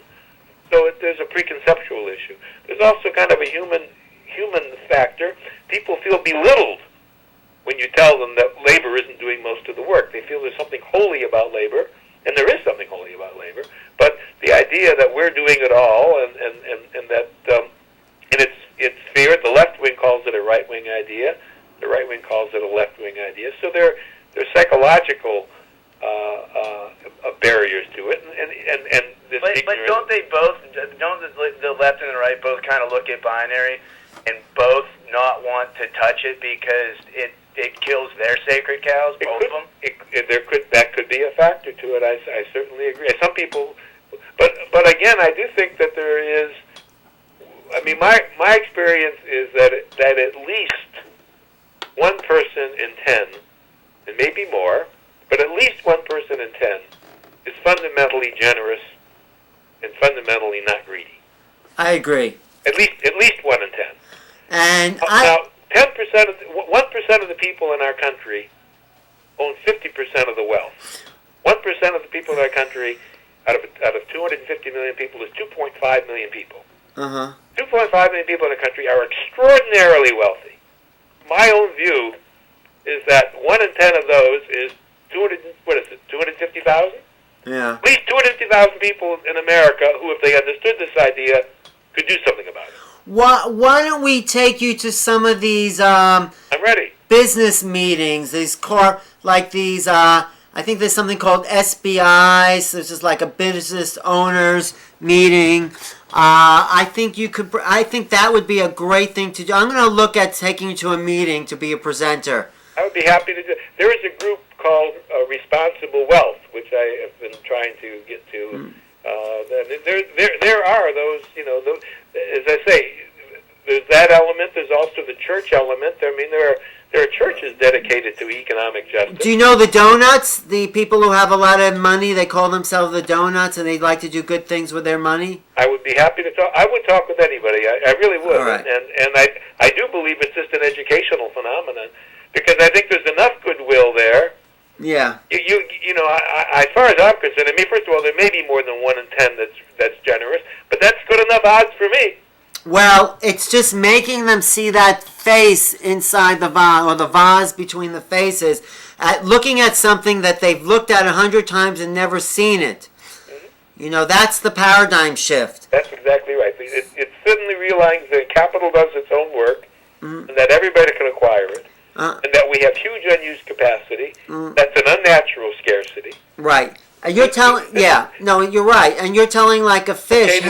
So there's a preconceptual issue. There's also kind of a human factor. People feel belittled when you tell them that labor isn't doing most of the work. They feel there's something holy about labor, and there is something holy about labor. But the idea that we're doing it all, and that it's fear. The left wing calls it a right wing idea. The right wing calls it a left wing idea. So there's psychological barriers to it, and this. But don't the left and the right both kind of look at binary and both not want to touch it because it kills their sacred cows, both of them? That could be a factor to it. I certainly agree. Some people, but again, I do think that there is. I mean, my experience is that at least one person in 10, and maybe more, but at least one person in 10 is fundamentally generous and fundamentally not greedy. I agree. At least 1 in 10. And now, 10% of 1% of the people in our country own 50% of the wealth. 1% of the people in our country, out of 250 million people, is 2.5 million people. 2.5 million people in the country are extraordinarily wealthy. My own view is that 1 in 10 of those is 250,000? Yeah. At least 250,000 people in America who, if they understood this idea, could do something about it. Why don't we take you to some of these I'm ready. business meetings, I think there's something called SBI, so it's just like a business owners meeting. I think that would be a great thing to do. I'm going to look at taking you to a meeting to be a presenter. I would be happy to do. There is a group called Responsible Wealth, which I have been trying to get to. There are those, as I say, there's that element. There's also the church element. I mean, there are churches dedicated to economic justice. Do you know the donuts? The people who have a lot of money, they call themselves the donuts, and they like to do good things with their money. I would be happy to talk. I would talk with anybody. I really would. All right. And I do believe it's just an educational phenomenon, because I think there's enough goodwill there. Yeah. As far as I'm concerned, first of all, there may be more than 1 in 10 that's generous, but that's good enough odds for me. Well, it's just making them see that face inside the vase, or the vase between the faces, looking at something that they've looked at 100 times and never seen it. Mm-hmm. That's the paradigm shift. That's exactly right. It's suddenly realizing that capital does its own work, and that everybody can acquire it, and that we have huge unused capacity. That's an unnatural scarcity. Right. You're telling, you're right. And you're telling like a fish.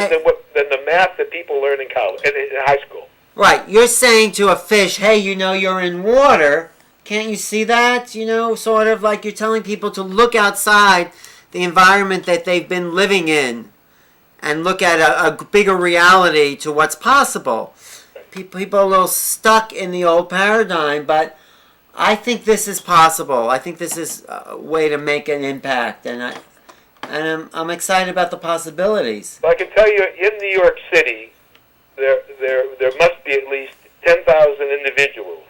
Than the math that people learn in college, in high school. Right. You're saying to a fish, hey, you're in water. Can't you see that? Sort of like you're telling people to look outside the environment that they've been living in and look at a bigger reality to what's possible. People are a little stuck in the old paradigm, but I think this is possible. I think this is a way to make an impact, and I'm excited about the possibilities. Well, I can tell you, in New York City, there must be at least 10,000 individuals